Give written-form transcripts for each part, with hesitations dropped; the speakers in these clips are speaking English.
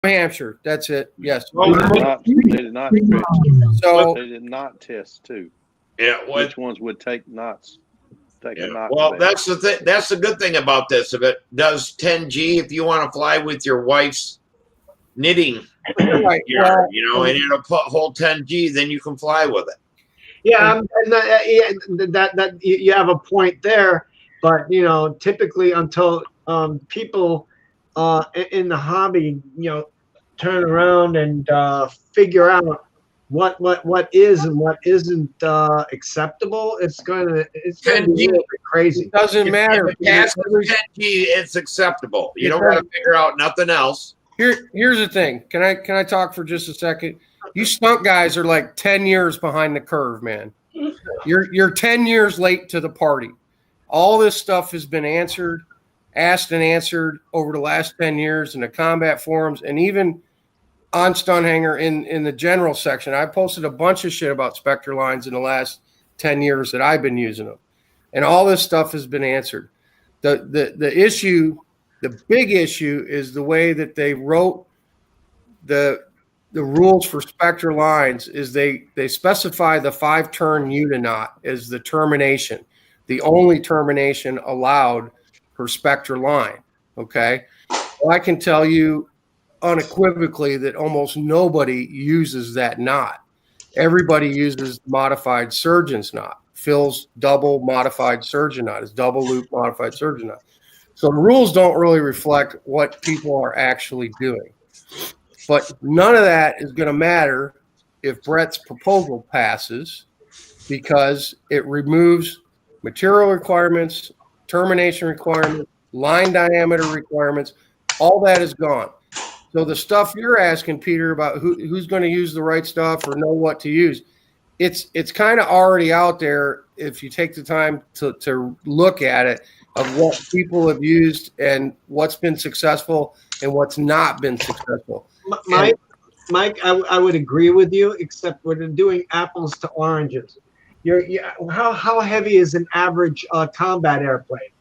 Hampshire. That's it. Yes. Well, They did not. So They did not test too. yeah. Which ones would take knots? Take a knot. Well, that's the thing. That's the good thing about this. If it does 10G, if you want to fly with your wife's knitting right. yarn, and it'll hold 10G, then you can fly with it. Yeah, that you have a point there, but typically until people in the hobby, turn around and figure out what is and what isn't acceptable, it's gonna be a little bit crazy. It doesn't matter. If it passes 10G, it's acceptable. You don't got to figure out nothing else. Here's the thing. Can I talk for just a second? You stunt guys are like 10 years behind the curve, man. You're 10 years late to the party. All this stuff has been asked and answered over the last 10 years in the combat forums and even on Stunt Hangar in the general section. I posted a bunch of shit about Spectre lines in the last 10 years that I've been using them. And all this stuff has been answered. The issue, the big issue is the way that they wrote the rules for Spectre lines is they specify the 5-turn uniknot as the termination, the only termination allowed per Spectre line. Okay. Well, I can tell you unequivocally that almost nobody uses that knot. Everybody uses modified surgeon's knot. Phil's double modified surgeon knot is double loop modified surgeon knot. So the rules don't really reflect what people are actually doing. But none of that is going to matter if Brett's proposal passes because it removes material requirements, termination requirements, line diameter requirements. All that is gone. So the stuff you're asking, Peter, about who's going to use the right stuff or know what to use, it's kind of already out there if you take the time to look at it of what people have used and what's been successful and what's not been successful. Mike, I would agree with you, except we're doing apples to oranges. How heavy is an average combat airplane?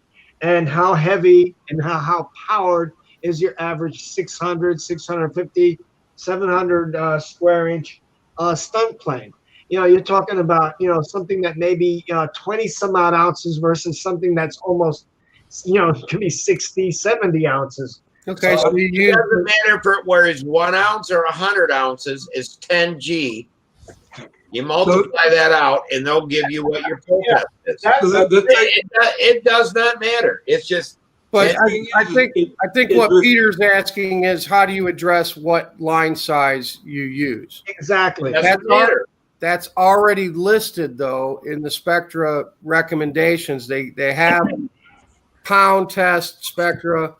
And how heavy and how powered is your average 600, 650, 700 square inch stunt plane? You're talking about, something that maybe 20 some odd ounces versus something that's almost, could be 60, 70 ounces. Okay, so it doesn't matter for where it's 1 ounce or 100 ounces, it's 10G. You multiply that out, and they'll give you what your full test is. It does not matter. It's just. But I think what Peter's asking is how do you address what line size you use? Exactly. That's already listed though in the Spectra recommendations. They have pound test Spectra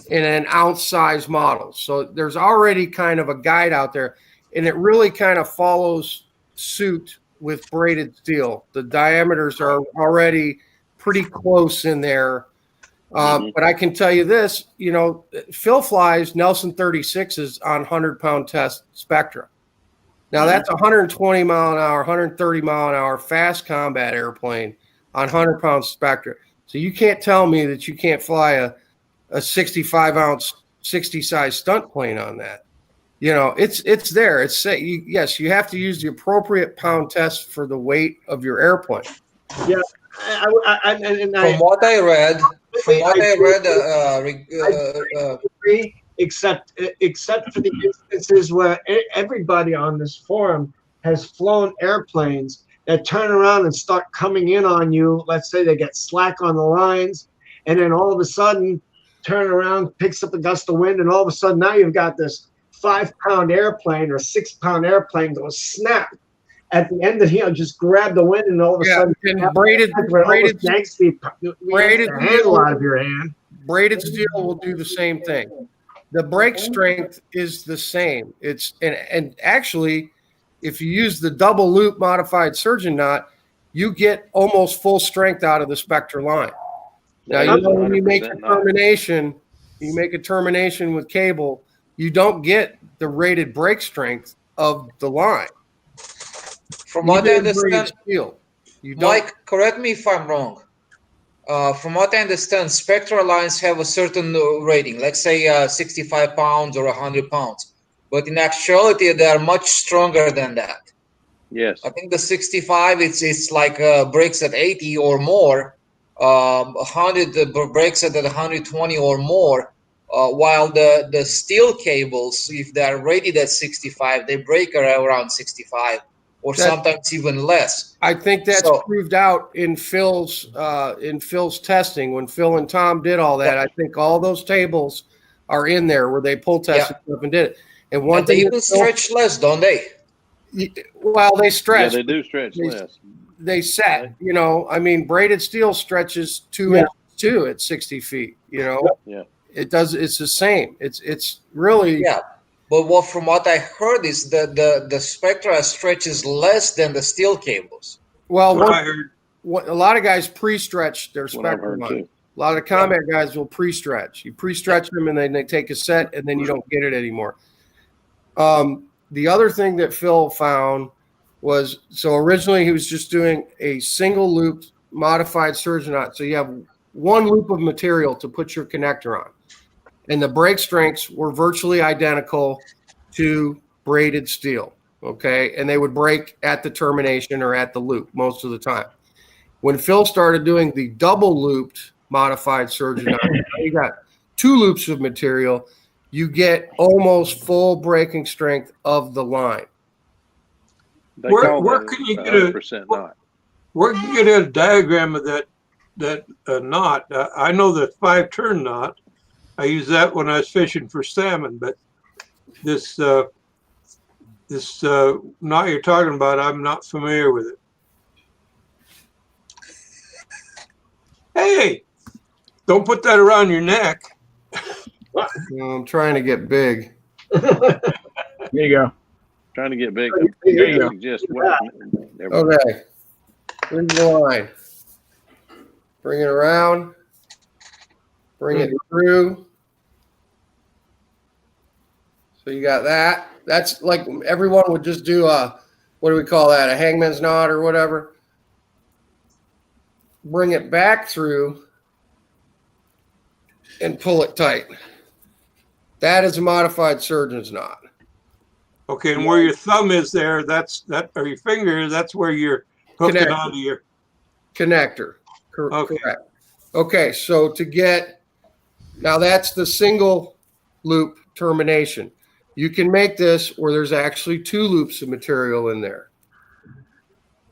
in an ounce size model. So there's already kind of a guide out there, and it really kind of follows suit with braided steel. The diameters are already pretty close in there. But I can tell you this, Phil flies Nelson 36s on 100-pound test Spectra. Now that's 120 mile an hour, 130 mile an hour fast combat airplane on 100-pound Spectra. So you can't tell me that you can't fly a 65-ounce, 60-size stunt plane on that. It's there. It's yes, you have to use the appropriate pound test for the weight of your airplane. Yeah, from what I read, except for the instances where everybody on this forum has flown airplanes that turn around and start coming in on you. Let's say they get slack on the lines, and then all of a sudden turn around, picks up a gust of wind, and all of a sudden now you've got this 5-pound airplane or 6-pound airplane goes snap at the end of just grab the wind, and all of a sudden braided handle out of your hand. Braided steel will do the same thing. The break strength is the same. It's and actually, if you use the double loop modified surgeon knot, you get almost full strength out of the Spectre line. Now when you make a termination, with cable, you don't get the rated break strength of the line. From what I understand, Mike, correct me if I'm wrong. from what I understand, spectral lines have a certain rating, let's say 65 pounds or 100 pounds. But in actuality, they are much stronger than that. Yes. I think the 65, it's like breaks at 80 or more. 100 breaks at 120 or more. While the steel cables, if they are rated at 65, they break around 65 or sometimes even less. I think that's proved out in Phil's testing when Phil and Tom did all that. I think all those tables are in there where they pull tested stuff and did it. And one thing they even stretch less, don't they? Well, they stretch. Yeah, they do stretch less. They set. You know, I mean, braided steel stretches 2 inches too at 60 feet. You know. Yeah. It does. It's the same. It's really. But from what I heard is the Spectra stretches less than the steel cables. Well, a lot of guys pre-stretch their Spectra line. A lot of combat guys will pre-stretch. You pre-stretch them and then they take a set and then you don't get it anymore. The other thing that Phil found was, so originally he was just doing a single loop modified surgeon knot. So you have one loop of material to put your connector on. And the break strengths were virtually identical to braided steel, okay? And they would break at the termination or at the loop most of the time. When Phil started doing the double looped modified surgeon knot, you got 2 loops of material, you get almost full breaking strength of the line. Where can you get a diagram of that knot? I know the 5-turn knot. I used that when I was fishing for salmon, but this knot you're talking about, I'm not familiar with it. Hey, don't put that around your neck. I'm trying to get big. There you go. Trying to get big. There you go. Okay. Here's the line. Bring it around. Bring it through. So you got that. That's like everyone would just do what do we call that? A hangman's knot or whatever. Bring it back through and pull it tight. That is a modified surgeon's knot. Okay, and where your thumb is there, or your finger, that's where you're hooking onto your connector. Correct. Okay, so now that's the single loop termination. You can make this where there's actually 2 loops of material in there.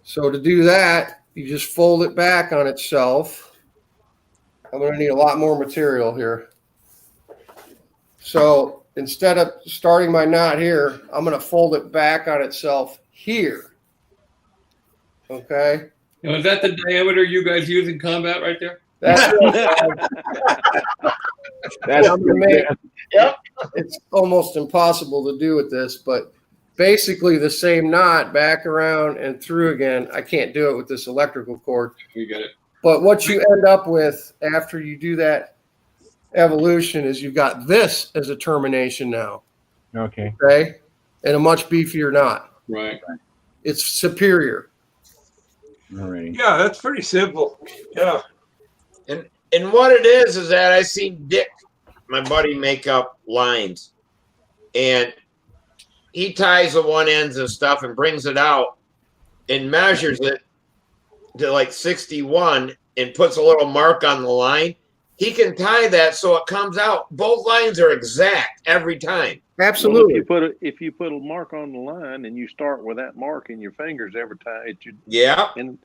So to do that, you just fold it back on itself. I'm going to need a lot more material here. So instead of starting my knot here, I'm going to fold it back on itself here. Okay. Now, is that the diameter you guys use in combat right there? That's it's almost impossible to do with this, but basically the same knot back around and through again. I can't do it with this electrical cord. We get it. But what you end up with after you do that evolution is you've got this as a termination now. Okay. Okay. And a much beefier knot. Right. It's superior. All right. Yeah, that's pretty simple. Yeah. And what it is that I seen Dick, my buddy, make up lines, and he ties the one ends and stuff and brings it out and measures it to like 61 and puts a little mark on the line. He can tie that so it comes out. Both lines are exact every time. Absolutely. Well, if you put a mark on the line and you start with that mark in your fingers every time, and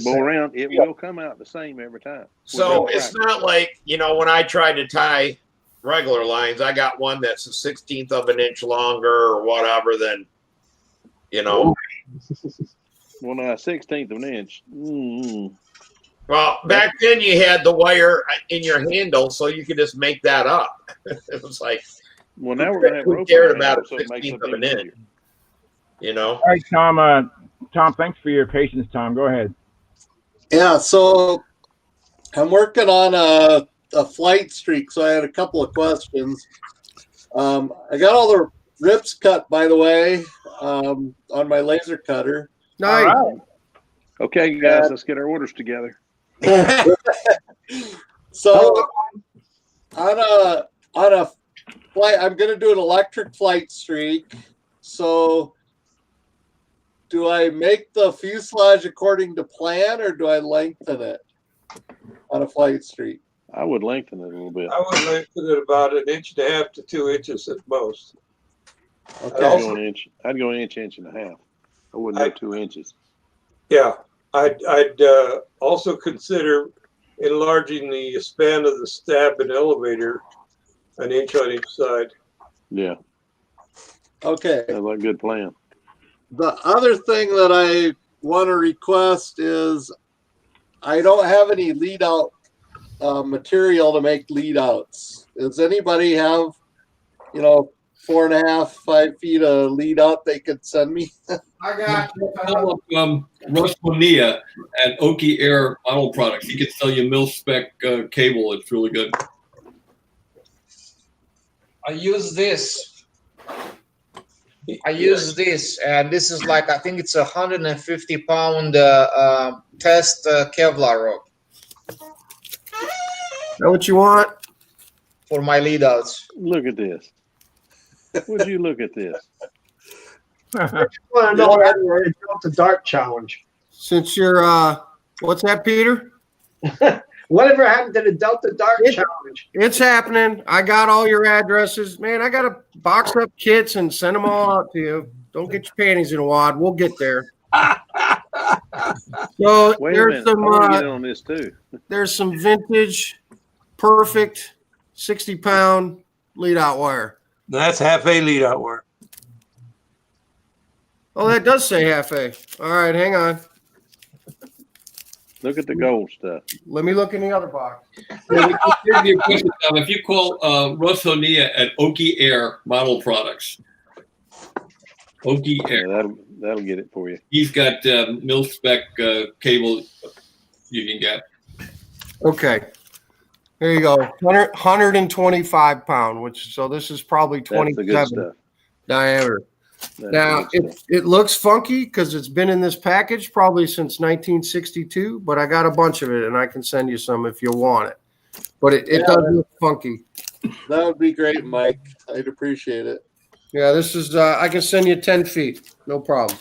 go around, it will come out the same every time. So it's not like, when I try to tie regular lines, I got one that's a 16th of an inch longer or whatever than, Well, no, 16th of an inch. Well, back then you had the wire in your handle, so you could just make that up. It was like, well, now we're going to have rope cared about a so it makes 16th of an inch. All right, Tom. Tom, thanks for your patience. Tom, go ahead. Yeah, so I'm working on a flight streak, so I had a couple of questions. I got all the rips cut, by the way, on my laser cutter. Nice. Okay, guys, let's get our orders together. So on a flight, I'm going to do an electric flight streak. So do I make the fuselage according to plan, or do I lengthen it on a flight streak? I would lengthen it a little bit. I would lengthen it about 1.5 inches to 2 inches at most. Okay. I'd go an inch, inch and a half. I wouldn't go 2 inches. Yeah, I'd also consider enlarging the span of the stab and elevator 1 inch on each side. Yeah. Okay. That's a good plan. The other thing that I want to request is I don't have any lead out material to make lead outs. Does anybody have, 4.5, 5 feet of lead out they could send me? I got Russ Bonilla at Oki Air Model Products. He can sell you mil-spec cable. It's really good. I use this. And this is like, I think it's 150-pound test Kevlar rope. Know what you want? For my lead outs. Look at this. Would you look at this? I want to know the Delta Dart challenge. Since you're, what's that, Peter? Whatever happened to the Delta Dart challenge? It's happening. I got all your addresses. Man, I got to box up kits and send them all out to you. Don't get your panties in a wad. We'll get there. So Wait a there's minute. some, I want to get in on this too. there's some vintage, perfect 60-pound lead out wire. That's half a lead out wire. Oh, that does say half A. All right, hang on. Look at the gold stuff. Let me look in the other box. If you call Russ Bonilla at Oki Air Model Products, Oki Air, Yeah, that'll get it for you. he's got mil-spec cable you can get. Okay. There you go. 125 pound, so this is probably That's the good 27 stuff. diameter. That's Now, the good stuff. it looks funky because it's been in this package probably since 1962, but I got a bunch of it and I can send you some if you want it. But it does look funky. That would be great, Mike. I'd appreciate it. Yeah, this is, I can send you 10 feet. No problem.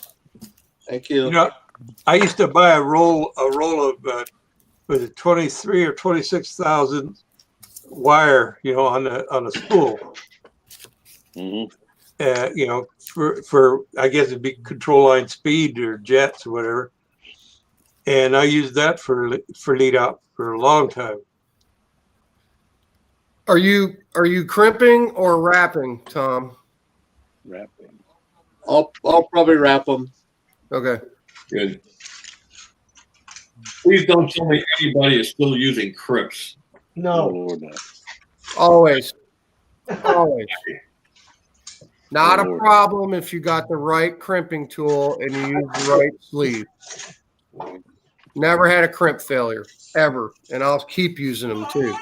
Thank you. I used to buy a roll of with a 23 or 26,000 wire, on a spool. Mm-hmm. For I guess it'd be control line speed or jets or whatever. And I used that for lead out for a long time. Are you crimping or wrapping, Tom? Wrapping. I'll probably wrap them. Okay. Good. Please don't tell me anybody is still using Crips. Oh, No. Lord, no. Always. Always. Not Oh, a Lord. problem if you got the right crimping tool and you use the right sleeve. Never had a crimp failure, ever. And I'll keep using them too.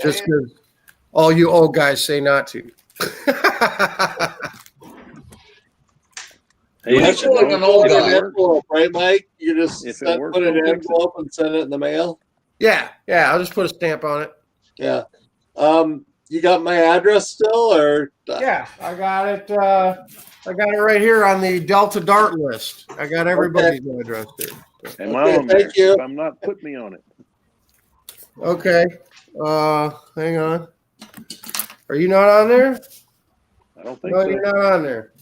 Just because all you old guys say not to. Hey, I feel like an old guy. Envelope, right, Mike? You just If it works, put an don't fix it. envelope and send it in the mail. Yeah, I'll just put a stamp on it. Yeah. You got my address still, or? Yeah, I got it. I got it right here on the Delta Dart list. I got everybody's address there. Am I on there? Thank you. If I'm not, put me on it. Okay. Hang on. Are you not on there? I don't think No, so. you're not on there.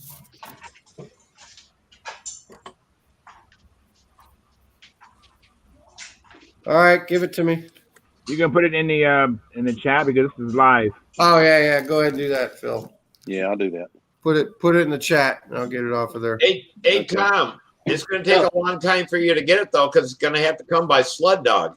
All right, give it to me. You can put it in the chat because this is live. Oh yeah. Go ahead and do that, Phil. Yeah, I'll do that. Put it in the chat, and I'll get it off of there. Hey, Tom, it's going to take a long time for you to get it though, because it's going to have to come by sled dog.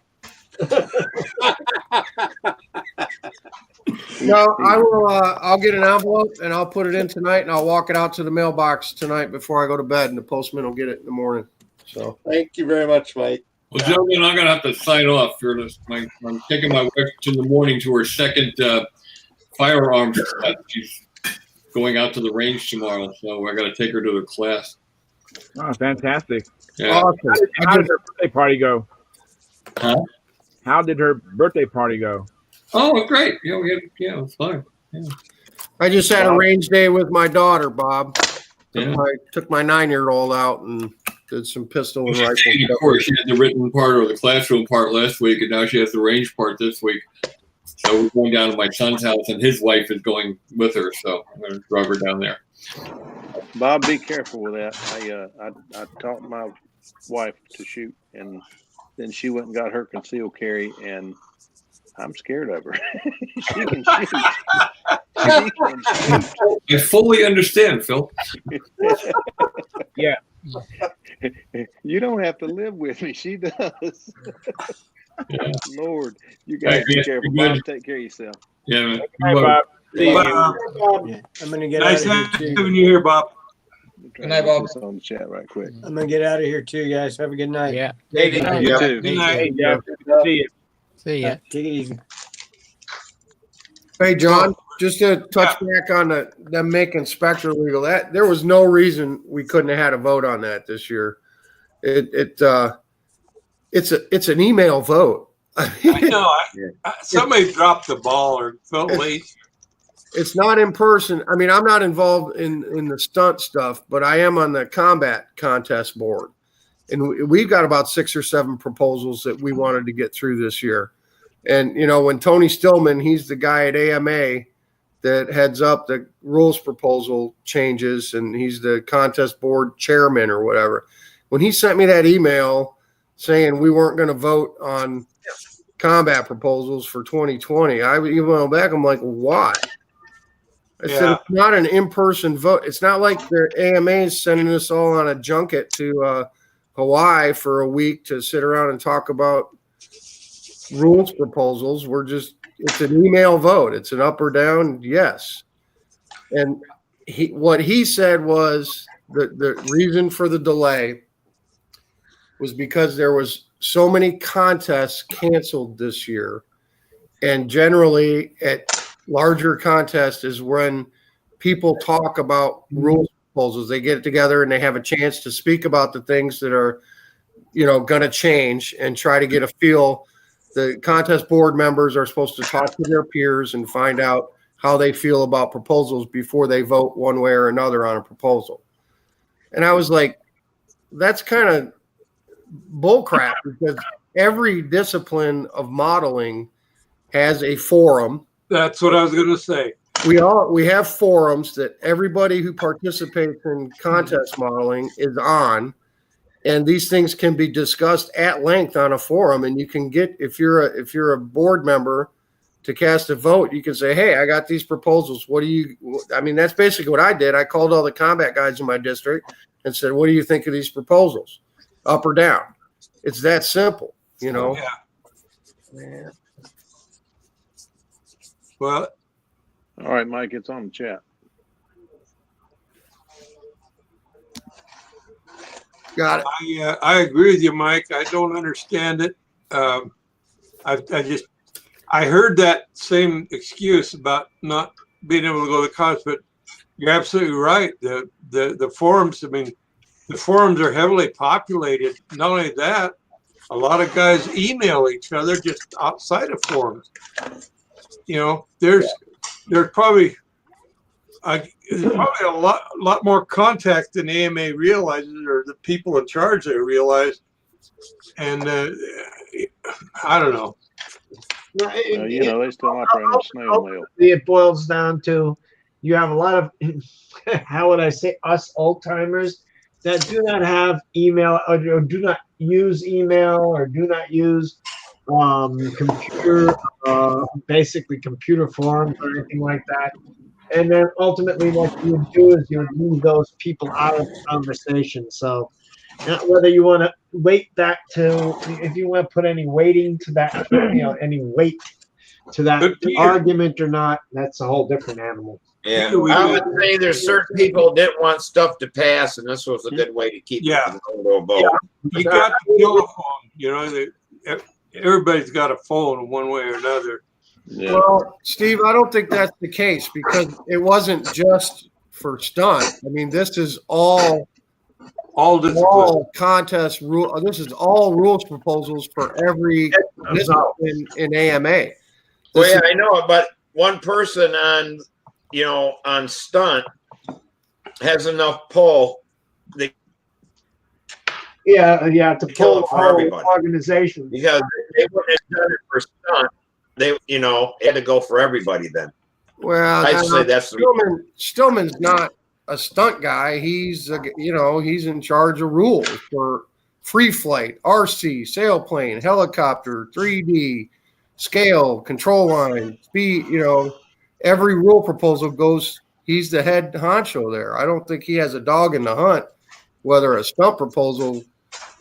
No, I will. I'll get an envelope and I'll put it in tonight, and I'll walk it out to the mailbox tonight before I go to bed, and the postman will get it in the morning. So Thank you very much, Mike. Well, gentlemen, I'm going to have to sign off here. I'm taking my wife in the morning to her second firearms class. She's going out to the range tomorrow, so I got to take her to a class. Oh, fantastic! Yeah. awesome. How did her birthday party go? Huh? How did her birthday party go? Oh, great. Yeah, it was fun. Yeah. I just had a range day with my daughter, Bob. Yeah. Took my 9-year-old out and did some pistol and rifle. Of course, she had the written part or the classroom part last week, and now she has the range part this week. So we're going down to my son's house, and his wife is going with her. So I'm going to drive her down there. Bob, be careful with that. I taught my wife to shoot, and then she went and got her concealed carry, and I'm scared of her. She can shoot. She can shoot. I fully understand, Phil. Yeah. You don't have to live with me. She does. Yeah. Lord, you guys be careful. Bob, take care of yourself. Yeah, man. Hey, Bob. See you. Bob. I'm gonna get Nice out of here too. having you here, Bob. Good night, Bob. On the chat right quick. I'm gonna get out of here too, guys. Have a good night. Yeah. You too. Good night. Hey, Jeff. Good to see you. See ya. Take it easy. Hey, John, just to touch back on them making Spectre legal, that there was no reason we couldn't have had a vote on that this year. It's an email vote. I know. Somebody dropped the ball or felt late. It's not in person. I mean, I'm not involved in the stunt stuff, but I am on the combat contest board. And we've got about 6 or 7 proposals that we wanted to get through this year. And, you know, when Tony Stillman, he's the guy at AMA that heads up the rules proposal changes, and he's the contest board chairman or whatever. When he sent me that email saying we weren't going to vote on combat proposals for 2020, I emailed back. I'm like, why? I said, it's not an in-person vote. It's not like the AMA is sending us all on a junket to Hawaii for a week to sit around and talk about rules proposals. It's an email vote. It's an up or down yes. And what he said was the reason for the delay was because there was so many contests canceled this year. And generally at larger contests is when people talk about rules proposals. They get together and they have a chance to speak about the things that are, you know, going to change and try to get a feel. The contest board members are supposed to talk to their peers and find out how they feel about proposals before they vote one way or another on a proposal. And I was like, that's kind of bullcrap, because every discipline of modeling has a forum. That's what I was going to say. We have forums that everybody who participates in contest modeling is on. And these things can be discussed at length on a forum, and you can get, if you're a board member to cast a vote, you can say, hey, I got these proposals. I mean, that's basically what I did. I called all the combat guys in my district and said, what do you think of these proposals? Up or down? It's that simple, you know? Yeah. Well, all right, Mike, it's on the chat. Got it. I agree with you, Mike. I don't understand it. I heard that same excuse about not being able to go to college, but you're absolutely right. The forums, I mean, the forums are heavily populated. Not only that, a lot of guys email each other just outside of forums. You know, there's probably a lot more contact than the AMA realizes, or the people in charge there realize. And I don't know. You know, they still operate on snail mail. It boils down to you have a lot of, how would I say, us old timers that do not have email or do not use email or do not use computer, basically computer forums or anything like that. And then ultimately what you would do is you would move those people out of the conversation. So whether you want to wait that to, if you want to put any weighting to that, you know, any weight to that argument or not, that's a whole different animal. Yeah, I would say there's certain people that didn't want stuff to pass, and this was a good way to keep it from going to a vote. Yeah. You got the telephone, you know, everybody's got a phone one way or another. Yeah. Well, Steve, I don't think that's the case, because it wasn't just for stunt. I mean, this is all All discipline. All contest rule. This is all rules proposals for every discipline in AMA. Well, yeah, I know it, but one person on, on stunt has enough pull. To Kill pull it the for whole everybody. organization. Because they wouldn't have done it for stunt. They, it had to go for everybody then. Well, I'd say that's Stillman's not a stunt guy. He's he's in charge of rules for free flight, RC, sailplane, helicopter, 3D, scale, control line, speed. Every rule proposal goes. He's the head honcho there. I don't think he has a dog in the hunt whether a stunt proposal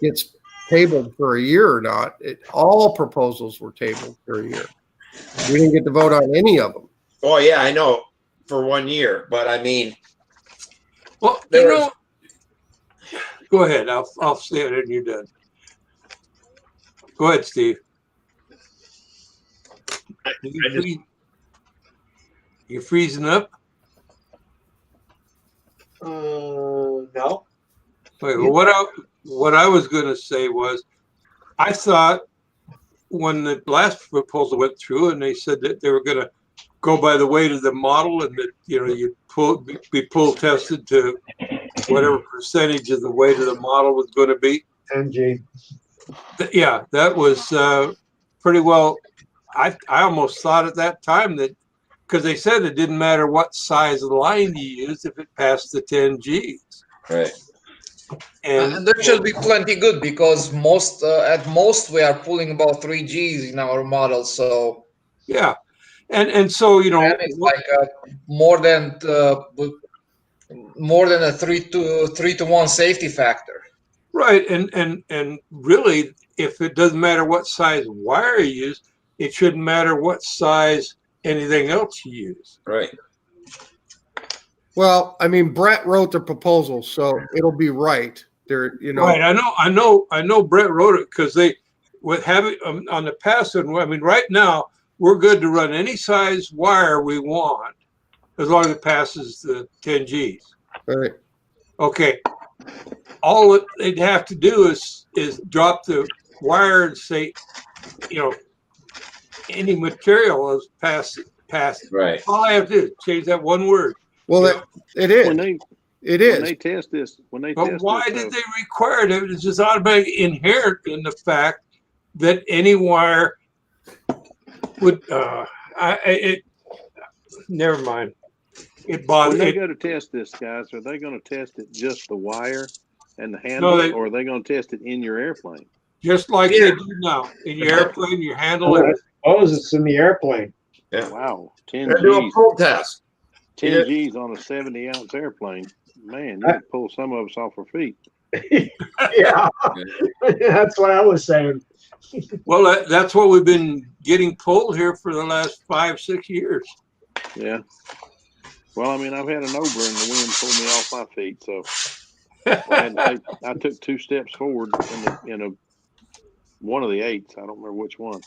gets tabled for a year or not. All proposals were tabled for a year. We didn't get to vote on any of them. Oh yeah, I know, for 1 year, but I mean, well, go ahead. I'll say it and you're done. Go ahead, Steve. You freezing up? No. Wait, what I was going to say was, I thought when the last proposal went through and they said that they were going to go by the weight of the model and that you be pull tested to whatever percentage of the weight of the model was going to be. NG. Yeah, that was pretty well. I almost thought at that time that, because they said it didn't matter what size of line you used if it passed the 10 Gs. Right. And that should be plenty good because at most we are pulling about 3 Gs in our model. So yeah, and so it's like more than a 3-to-1 safety factor. Right, and really, if it doesn't matter what size wire you use, it shouldn't matter what size anything else you use. Right. Well, I mean, Brett wrote the proposal, so it'll be right. There, Right, I know. Brett wrote it because they would have it on the passive. I mean, right now we're good to run any size wire we want as long as it passes the 10 Gs. Right. Okay. All they'd have to do is drop the wire and say, any material is past. Right. All I have to do is change that one word. Well, it is. It is. When they test this, But why did they require it? It's just automatically inherent in the fact that any wire would. Never mind. It bothers. When they go to test this, guys, are they going to test it just the wire and the handle, or are they going to test it in your airplane? Just like they do now in your airplane, your handle. It's in the airplane. Yeah. Wow, 10 They're doing a Gs. pull test. 10 Gs on a 70-ounce airplane. Man, you could pull some of us off our feet. Yeah, that's what I was saying. Well, that's what we've been getting pulled here for the last 5-6 years. Yeah. Well, I mean, I've had an Obler and the wind pulled me off my feet, so I took 2 steps forward in one of the 8s. I don't remember which one,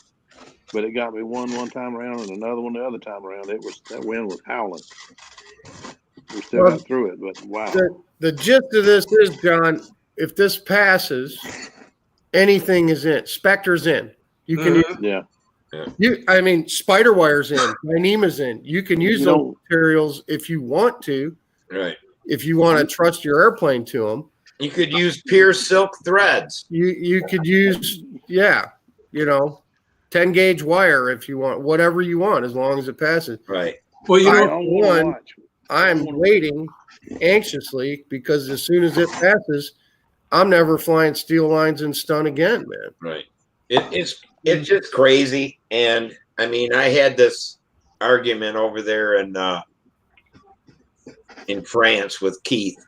but it got me one time around and another one the other time around. That wind was howling. We still got through it, but wow. The gist of this is, John, if this passes, anything is in. Spectre's in. You can use, spider wire's in. Dynema's in. You can use those materials if you want to. Right. If you want to trust your airplane to them. You could use pure silk threads. You could use 10 gauge wire if you want, whatever you want, as long as it passes. Right. Well, I'm waiting anxiously because as soon as it passes, I'm never flying steel lines and stunt again, man. Right. It's just crazy. And I mean, I had this argument over there in France with Keith.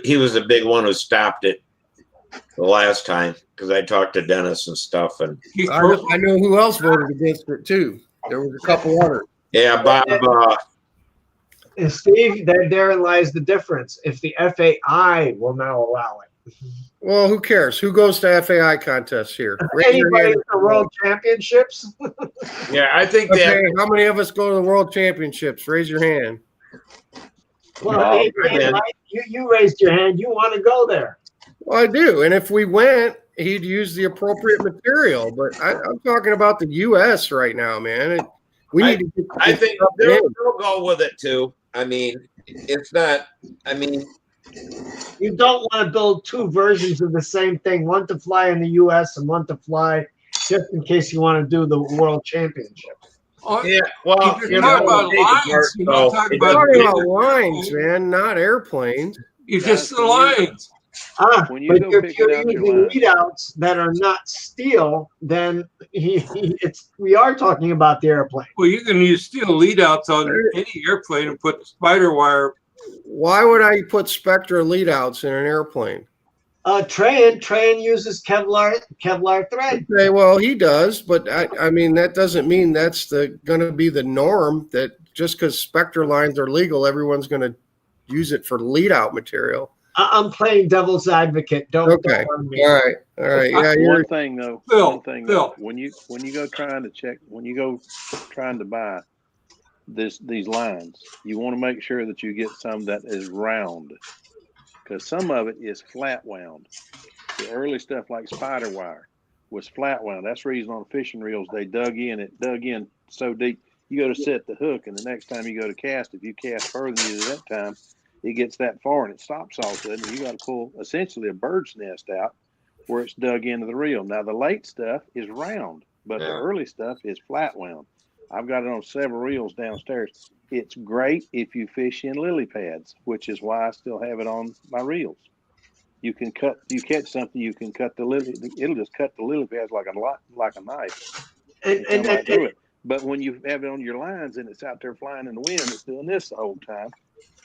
He was the big one who stopped it the last time because I talked to Dennis and stuff. And I know who else voted against it too. There was a couple others. Yeah, Bob. And Steve, therein lies the difference. If the FAI will now allow it. Well, who cares? Who goes to FAI contests here? Anybody at the World Championships? Yeah, I think how many of us go to the World Championships? Raise your hand. Well, you raised your hand. You want to go there. Well, I do. And if we went, he'd use the appropriate material. But I'm talking about the U.S. right now, man. We need to get I think they'll go with it too. I mean, it's not. I mean, you don't want to build two versions of the same thing, one to fly in the U.S. and one to fly just in case you want to do the World Championship. Yeah, well, you're talking about lines. You're not talking about lines, man, not airplanes. You just the lines. When you but go if you're picking out your using lines, leadouts that are not steel, then we are talking about the airplane. Well, you can use steel leadouts on any airplane and put spider wire. Why would I put Spectra leadouts in an airplane? Tran uses Kevlar thread. Okay, well, he does, but I mean that doesn't mean that's going to be the norm. That just because Spectra lines are legal, everyone's going to use it for lead out material. I'm playing devil's advocate. Don't run me. All right. Yeah, one thing though. When you go trying to buy these lines, you want to make sure that you get some that is round, because some of it is flat wound. The early stuff like spider wire was flat wound. That's the reason on fishing reels they dug in so deep. You go to set the hook, and the next time you go to cast, if you cast further than you did that time, it gets that far and it stops all of a sudden. You got to pull essentially a bird's nest out where it's dug into the reel. Now the late stuff is round, but the early stuff is flat wound. I've got it on several reels downstairs. It's great if you fish in lily pads, which is why I still have it on my reels. You catch something, you can cut the lily. It'll just cut the lily pads like a knife. And right through it. But when you have it on your lines and it's out there flying in the wind, it's doing this the whole time.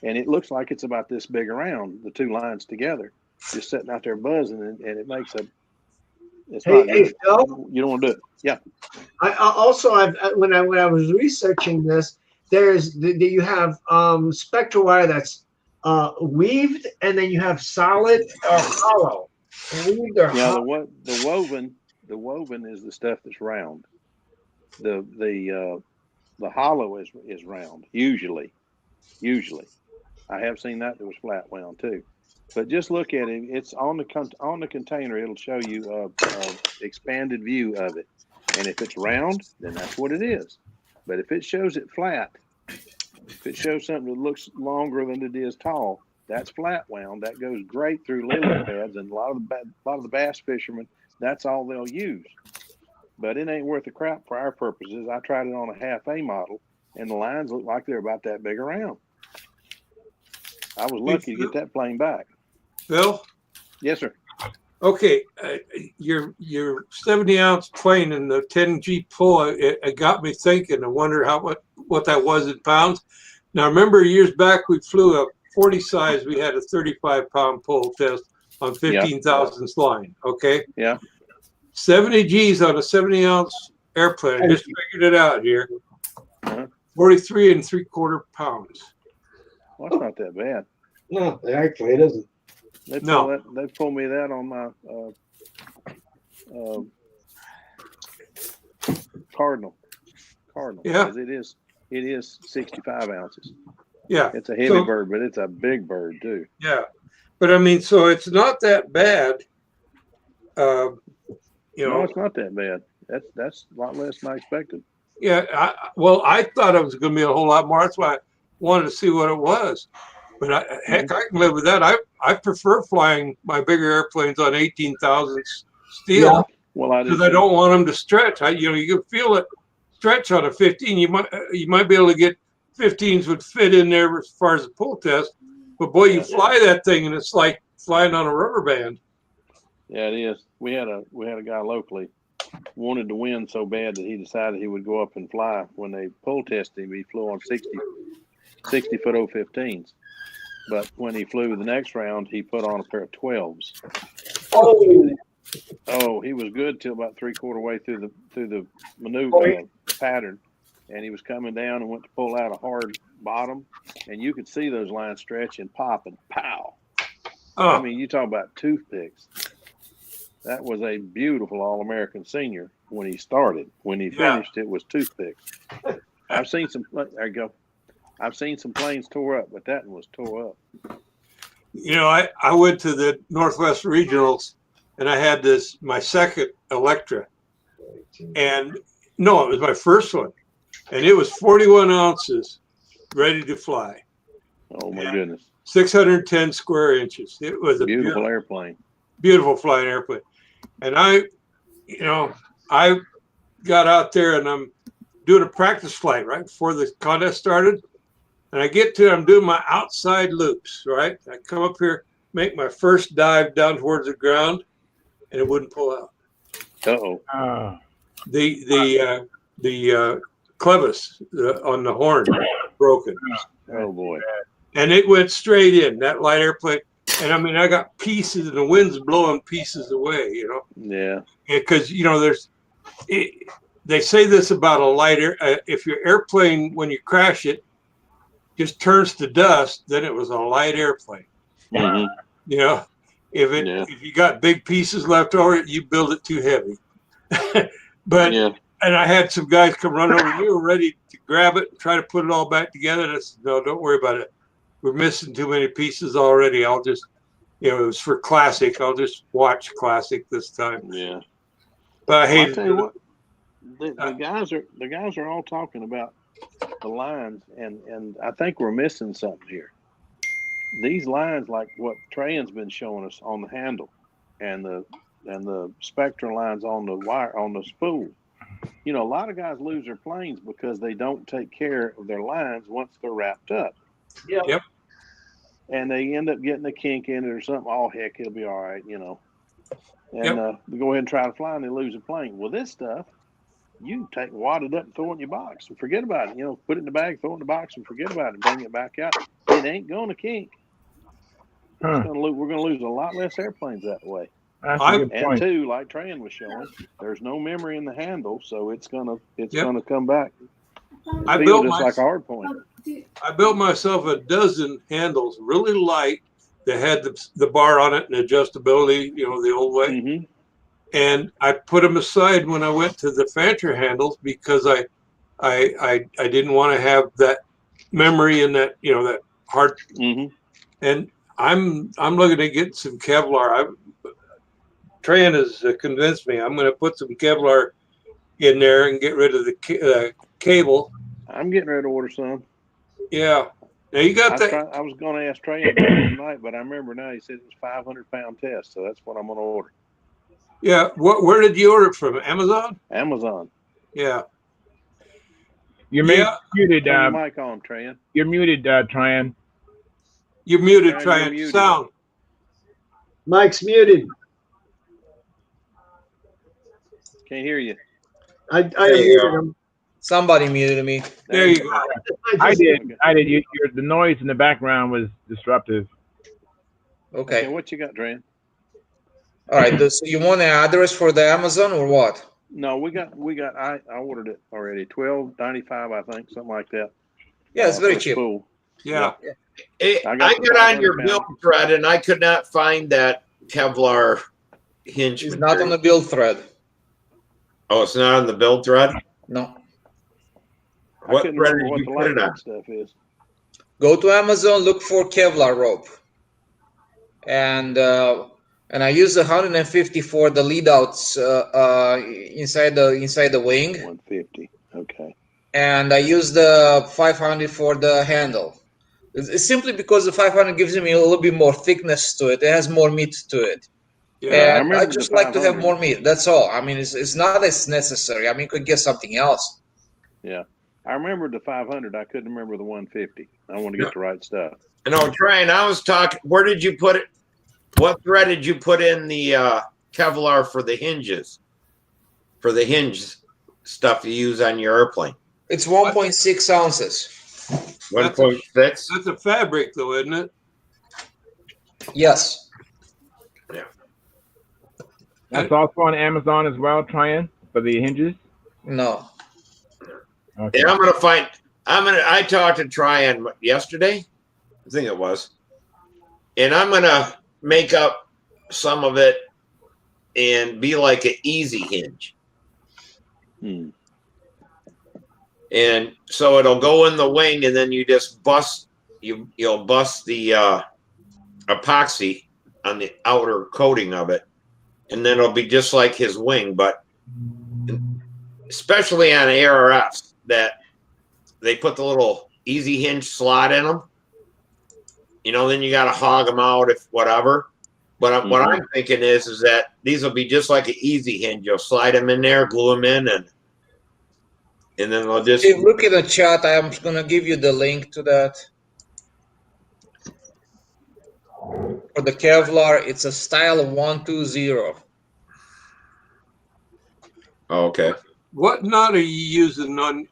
And it looks like it's about this big around, the two lines together, just sitting out there buzzing, and it makes it's not good. Phil? You don't want to do it. Yeah. I also, when I was researching this, you have spectral wire that's weaved, and then you have solid or hollow. Weaved or hollow. The woven is the stuff that's round. The hollow is round usually. I have seen that was flat wound too, but just look at it. It's on the container. It'll show you a expanded view of it, and if it's round, then that's what it is. But if it shows it flat, if it shows something that looks longer than it is tall, that's flat wound. That goes great through lily pads, and a lot of the bass fishermen, that's all they'll use. But it ain't worth a crap for our purposes. I tried it on a half A model, and the lines look like they're about that big around. I was lucky to get that plane back. Phil? Yes, sir. Okay, your 70-ounce plane and the 10G pull, it got me thinking. I wonder what that was in pounds. Now, remember years back we flew a 40 size. We had a 35-pound pull test on 15,000 line. Okay. Yeah. 70 G's on a 70-ounce airplane. I just figured it out here. 43 3/4 pounds. Well, that's not that bad. No, actually it isn't. They pulled me that on my Cardinal. Yeah. It is 65 ounces. Yeah. It's a heavy bird, but it's a big bird too. Yeah. But I mean, so it's not that bad. No, it's not that bad. That's a lot less than I expected. Yeah. I thought it was going to be a whole lot more. That's why I wanted to see what it was. But heck, I can live with that. I prefer flying my bigger airplanes on 18,000 steel. Yeah. Well, because I don't want them to stretch. You can feel it stretch on a 15. You might be able to get 15s would fit in there as far as the pull test. But boy, you fly that thing and it's like flying on a rubber band. Yeah, it is. We had a guy locally wanted to win so bad that he decided he would go up and fly. When they pull tested him, he flew on 60-foot 015s. But when he flew the next round, he put on a pair of 12s. Oh, he was good till about 3/4 way through the maneuver pattern, and he was coming down and went to pull out a hard bottom, and you could see those lines stretch and pop and pow. Oh. I mean, you talk about toothpicks. That was a beautiful All-American senior when he started. When he finished, it was toothpicks. I've seen some. There you go. I've seen some planes tore up, but that one was tore up. You know, I went to the Northwest Regionals, and I had my second Electra, and no, it was my first one, and it was 41 ounces, ready to fly. Oh my goodness! 610 square inches. It was a beautiful airplane. Beautiful flying airplane, and I got out there and I'm doing a practice flight right before the contest started. And I get to, I'm doing my outside loops, right? I come up here, make my first dive down towards the ground, and it wouldn't pull out. Uh-oh. The clevis on the horn broken. Oh boy. And it went straight in, that light airplane. And I mean, I got pieces, and the wind's blowing pieces away, you know? Yeah. Because, you know, they say this about a light air. If your airplane, when you crash it, just turns to dust, then it was a light airplane. Mm-hmm. You know, if you got big pieces left over, you build it too heavy. But and I had some guys come run over. We were ready to grab it and try to put it all back together. And I said, no, don't worry about it. We're missing too many pieces already. I'll just, you know, it was for Classic. I'll just watch Classic this time. Yeah. But I hate I'll tell you what, the guys are all talking about the lines, and I think we're missing something here. These lines, like what Trayan's been showing us on the handle, and the spectrum lines on the wire on the spool. You know, a lot of guys lose their planes because they don't take care of their lines once they're wrapped up. Yep. And they end up getting a kink in it or something. Oh heck, it'll be all right, you know. And they go ahead and try to fly, and they lose a plane. Well, this stuff, you take wad it up and throw it in your box and forget about it. You know, put it in the bag, throw it in the box, and forget about it. And bring it back out. It ain't going to kink. We're going to lose a lot less airplanes that way. That's a good point. And two, like Trayan was showing, there's no memory in the handle, so it's gonna come back. I built like a hard point. I built myself a dozen handles, really light, that had the bar on it and adjustability, you know, the old way. Mm-hmm. And I put them aside when I went to the Fancher handles because I didn't want to have that memory and that, you know, that hard. Mm-hmm. And I'm looking to get some Kevlar. Trayan has convinced me. I'm going to put some Kevlar in there and get rid of the cable. I'm getting ready to order some. Yeah. Now you got that. I was going to ask Trayan tonight, but I remember now he said it was 500-pound test, so that's what I'm going to order. Yeah. Where did you order it from? Amazon? Amazon. Yeah. You're muted. Turn your mic on, Trayan. You're muted, Trayan. You're muted, Trayan. Sound. Mike's muted. Can't hear you. I muted him. Somebody muted me. There you go. I did. The noise in the background was disruptive. Okay. What you got, Trayan? All right. So you want an address for the Amazon or what? No, I ordered it already. $12.95, I think, something like that. Yeah, it's very cheap. Spool. Yeah. I got on your build thread, and I could not find that Kevlar hinge. It's not on the build thread. Oh, it's not on the build thread? No. What thread did you put it on? Stuff is. Go to Amazon, look for Kevlar rope, and I use 150 for the lead outs inside the wing. 150. Okay. And I use the 500 for the handle. It's simply because the 500 gives me a little bit more thickness to it. It has more meat to it. Yeah, and I just like to have more meat. That's all. I mean, it's not as necessary. I mean, you could get something else. Yeah. I remember the 500. I couldn't remember the 150. I want to get the right stuff. No, Trayan, I was talking, where did you put it? What thread did you put in the Kevlar for the hinges? For the hinge stuff you use on your airplane? It's 1.6 ounces. 1.6? That's a fabric, though, isn't it? Yes. Yeah. That's also on Amazon as well, Trayan, for the hinges? No. Okay. Yeah, I talked to Trayan yesterday, I think it was, and I'm going to make up some of it and be like an easy hinge. And so it'll go in the wing, and then you just bust, you'll bust the epoxy on the outer coating of it, and then it'll be just like his wing. But especially on ARFs, that they put the little easy hinge slot in them. You know, then you got to hog them out if whatever. But what I'm thinking is that these will be just like an easy hinge. You'll slide them in there, glue them in, and then they'll just. If you look in the chat, I'm gonna give you the link to that. For the Kevlar, it's a style 120. Oh, okay. What knot are you using on?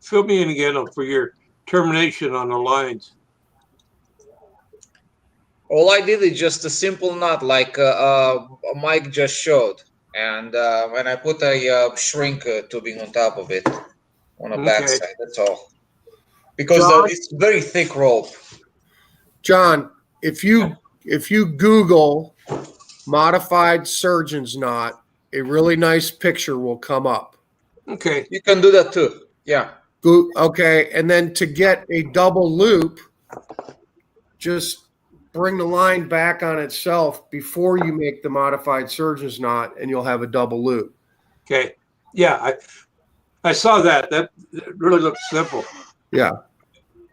Fill me in again for your termination on the lines. All I did is just a simple knot, like Mike just showed, and I put a shrink tubing on top of it on the backside. That's all. Because it's very thick rope. John, if you Google modified surgeon's knot, a really nice picture will come up. Okay, you can do that too. Yeah. Okay, and then to get a double loop, just bring the line back on itself before you make the modified surgeon's knot, and you'll have a double loop. Okay. Yeah, I saw that. That really looks simple. Yeah.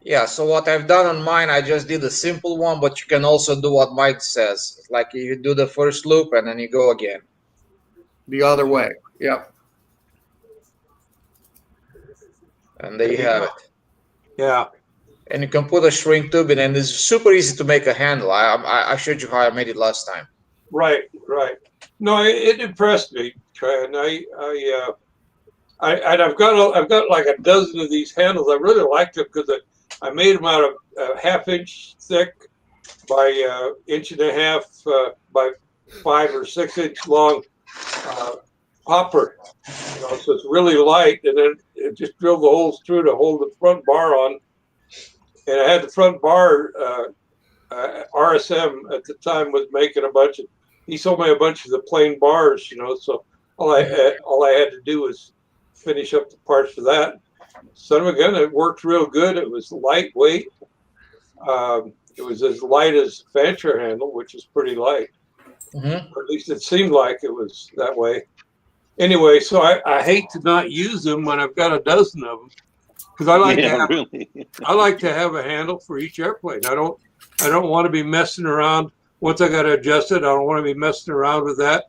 Yeah, so what I've done on mine, I just did a simple one, but you can also do what Mike says. Like you do the first loop and then you go again. The other way. Yep. And there you have it. Yeah. And you can put a shrink tube in, and it's super easy to make a handle. I showed you how I made it last time. Right. No, it impressed me, and I've got like a dozen of these handles. I really like them because I made them out of a ½ inch thick by 1.5 inch by 5 or 6 inch long hopper. You know, so it's really light, and then it just drilled the holes through to hold the front bar on. And I had the front bar. RSM at the time was making a bunch of. He sold me a bunch of the plain bars, you know. So all I had to do was finish up the parts for that. Son of a gun, it worked real good. It was lightweight. It was as light as Fancher handle, which is pretty light. Or at least it seemed like it was that way. Anyway, so I hate to not use them when I've got a dozen of them, because I like to have a handle for each airplane. I don't want to be messing around. Once I got to adjust it, I don't want to be messing around with that.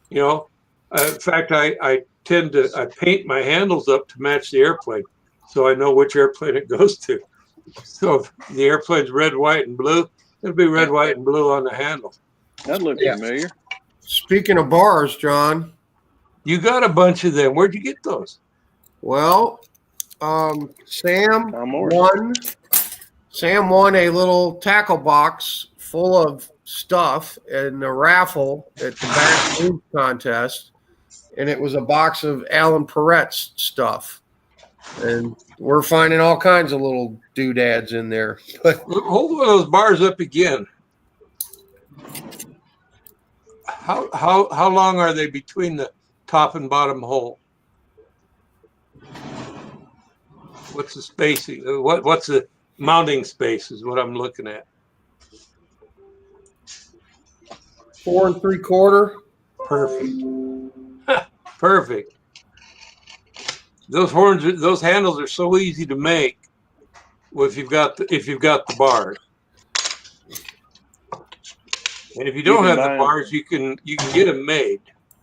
You know, in fact, I paint my handles up to match the airplane, so I know which airplane it goes to. So if the airplane's red, white, and blue, it'll be red, white, and blue on the handle. That looks familiar. Speaking of bars, John, you got a bunch of them. Where'd you get those? Well, Sam won a little tackle box full of stuff in a raffle at the Back Food contest, and it was a box of Alan Perret's stuff. And we're finding all kinds of little doodads in there. But hold one of those bars up again. How long are they between the top and bottom hole? What's the spacing? What's the mounting space is what I'm looking at. 4 3/4. Perfect. Perfect. Those handles are so easy to make if you've got the bars. And if you don't have the bars, you can get them made.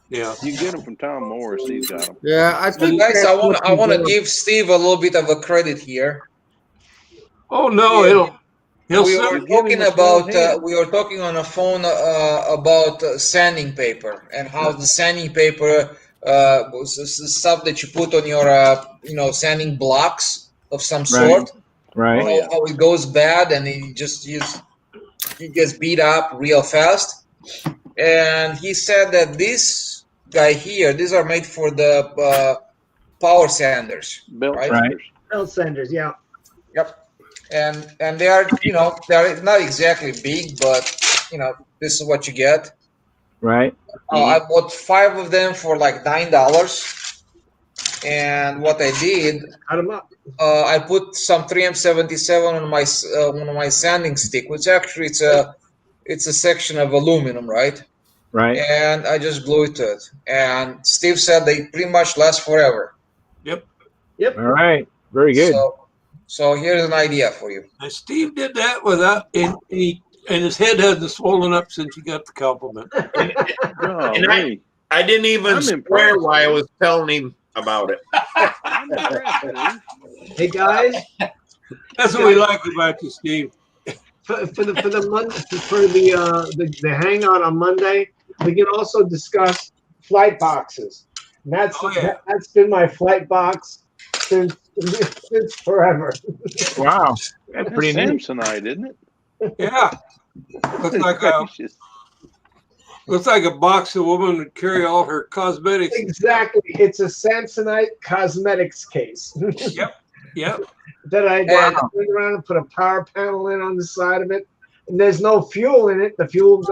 Yeah, you can get them from Tom Morris. He's got them. Yeah, I think. Guys, I want to give Steve a little bit of a credit here. Oh no, yeah. We were talking on the phone about sanding paper and how the sanding paper was the stuff that you put on your sanding blocks of some sort. Right. How it goes bad and it gets beat up real fast. And he said that this guy here, these are made for the power sanders, belt sanders. Belt sanders, yeah. Yep. And they are, they're not exactly big, but this is what you get. Right. I bought 5 of them for like $9. And what I did, Cut them up. I put some 3M77 on my sanding stick, which actually it's a section of aluminum, right? Right. And I just glue it to it. And Steve said they pretty much last forever. Yep. Yep. All right. Very good. So here's an idea for you. And Steve did that without, and his head hasn't swollen up since he got the compliment. And I didn't even swear while I was telling him about it. Hey guys, that's what we like about you, Steve. For the hangout on Monday, we can also discuss flight boxes. And that's been my flight box since forever. Wow, that's pretty neat. Samsonite, isn't it? Yeah, looks like a box a woman would carry all her cosmetics. Exactly, it's a Samsonite cosmetics case. Yep. That I turned around and put a power panel in on the side of it. And there's no fuel in it. The fuel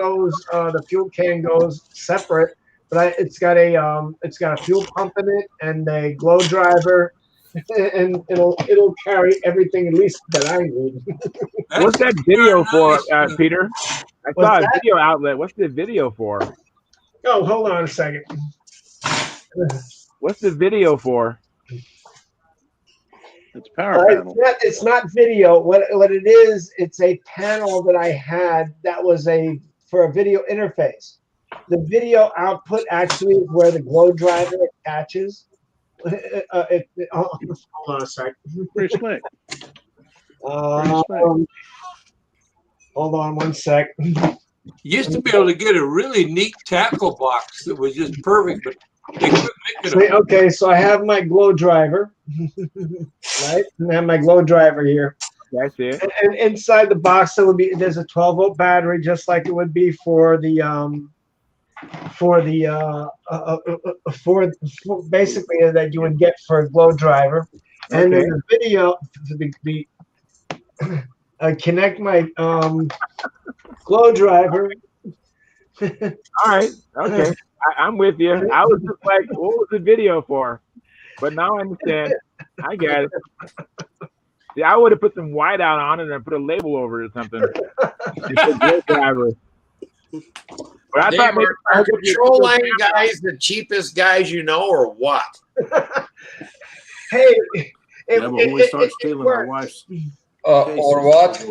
can goes separate, but it's got a fuel pump in it and a glow driver, and it'll carry everything at least that I need. What's that video for, Peter? I saw a video outlet. What's the video for? Oh, hold on a second. What's the video for? It's power panel. It's not video. What it is, it's a panel that I had that was for a video interface. The video output actually is where the glow driver attaches. Hold on a second. Pretty slick. Hold on one sec. You used to be able to get a really neat tackle box that was just perfect, but they couldn't make it. Okay, so I have my glow driver, right? And I have my glow driver here. That's it. And inside the box, there's a 12-volt battery, just like it would be for basically that you would get for a glow driver. And then the video, I connect my glow driver. All right. Okay. I'm with you. I was just like, what was the video for? But now I understand. I get it. See, I would have put some white out on it and put a label over it or something. But I thought maybe are control line guys the cheapest guys you know, or what? Hey, but when we start stealing our wife's or what?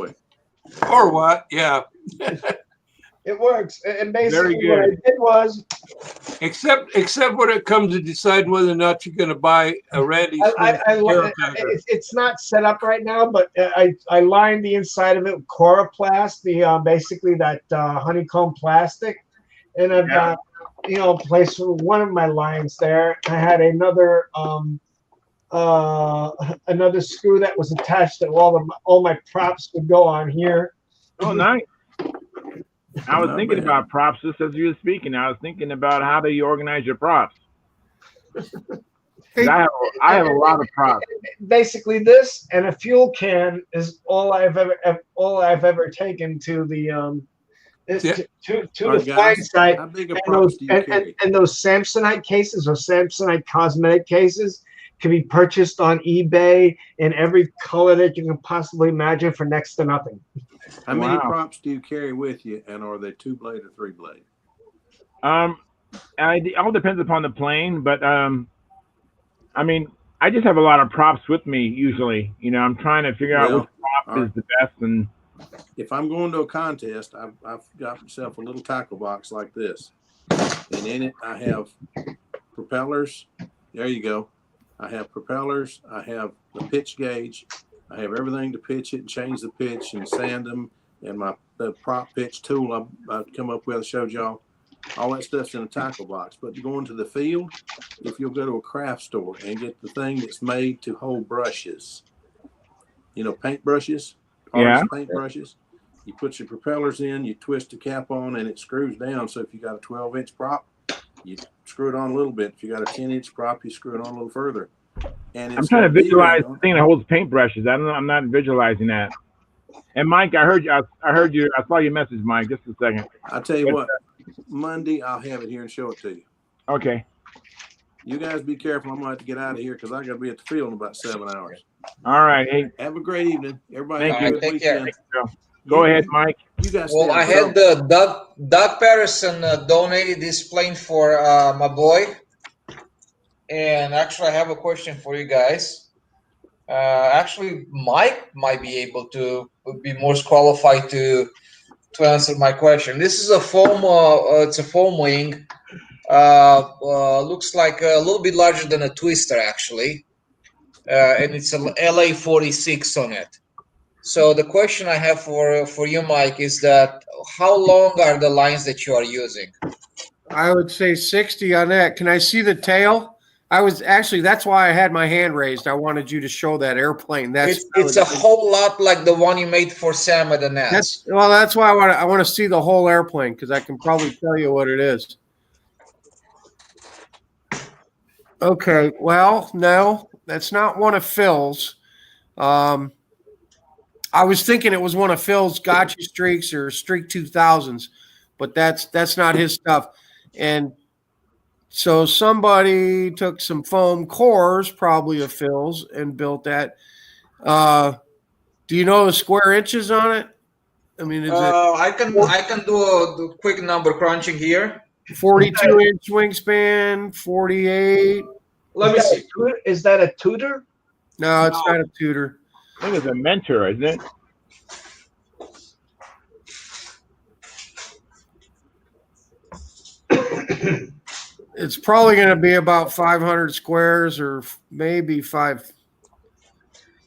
Or what? Yeah. It works. And basically what I did was, except when it comes to deciding whether or not you're going to buy a Randy Smith it's not set up right now, but I lined the inside of it with Coroplast, basically that honeycomb plastic, and I've got place for one of my lines there. I had another screw that was attached that all my props would go on here. Oh, nice. I was thinking about props just as you were speaking. I was thinking about how do you organize your props. I have a lot of props. Basically, this and a fuel can is all I've ever taken to the flight site. How big a props do you carry? And those Samsonite cases or Samsonite cosmetic cases can be purchased on eBay in every color that you can possibly imagine for next to nothing. How many props do you carry with you, and are they 2-blade or 3-blade? It all depends upon the plane, but I mean, I just have a lot of props with me usually. I'm trying to figure out which prop is the best. And if I'm going to a contest, I've got myself a little tackle box like this, and in it I have propellers. There you go. I have propellers. I have the pitch gauge. I have everything to pitch it and change the pitch and sand them. And the prop pitch tool I've come up with, I showed y'all. All that stuff's in a tackle box. But going to the field, if you'll go to a craft store and get the thing that's made to hold brushes, paint brushes, paint brushes, you put your propellers in, you twist the cap on, and it screws down. So if you got a 12-inch prop, you screw it on a little bit. If you got a 10-inch prop, you screw it on a little further. And I'm trying to visualize the thing that holds paintbrushes. I'm not visualizing that. And Mike, I heard you. I saw your message, Mike. Just a second. I'll tell you what. Monday, I'll have it here and show it to you. Okay. You guys be careful. I'm gonna have to get out of here because I gotta be at the field in about 7 hours. All right. Hey, Have a great evening, everybody. Thank Have you. a good Take care. weekend. go ahead, Mike. You guys. Well, I had Doug Patterson donated this plane for my boy, and actually, I have a question for you guys. Actually, Mike might be able to be most qualified to answer my question. This is a foam. It's a foam wing. Looks like a little bit larger than a Twister, actually, and it's a LA-46 on it. So the question I have for you, Mike, is that how long are the lines that you are using? I would say 60 on that. Can I see the tail? That's why I had my hand raised. I wanted you to show that airplane. It's a whole lot like the one you made for Sam at the nest. That's why I want to see the whole airplane because I can probably tell you what it is. Okay, well, no, that's not one of Phil's. I was thinking it was one of Phil's Gotcha Streaks or Streak 2000s, but that's not his stuff. And so somebody took some foam cores, probably of Phil's, and built that. Do you know the square inches on it? I mean, I can do a quick number crunching here. 42-inch wingspan, 48. Let me see. Is that a Tudor? No, it's not a Tudor. I think it's a Mentor, isn't it? It's probably going to be about 500 squares or maybe 5.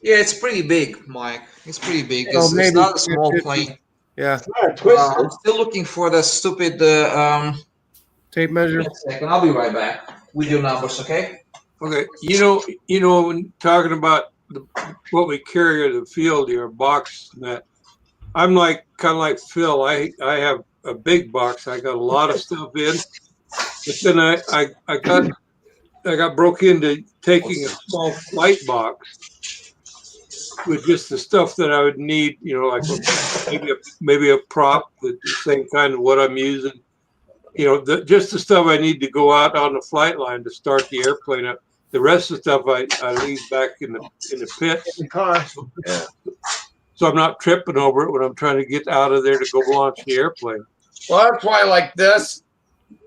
Yeah, it's pretty big, Mike. It's pretty big. Oh, It's not a small 50. plane. Yeah. I'm still looking for the stupid tape measure. Wait a second, I'll be right back with your numbers, okay? Okay, you know, when talking about what we carry in the field here, box and that, I'm kind of like Phil. I have a big box. I got a lot of stuff in, but then I got broke into taking a small flight box with just the stuff that I would need. You know, like maybe a prop with the same kind of what I'm using. You know, just the stuff I need to go out on the flight line to start the airplane up. The rest of the stuff I leave back in the pit. In the car. Yeah. So I'm not tripping over it when I'm trying to get out of there to go launch the airplane. Well, that's why like this.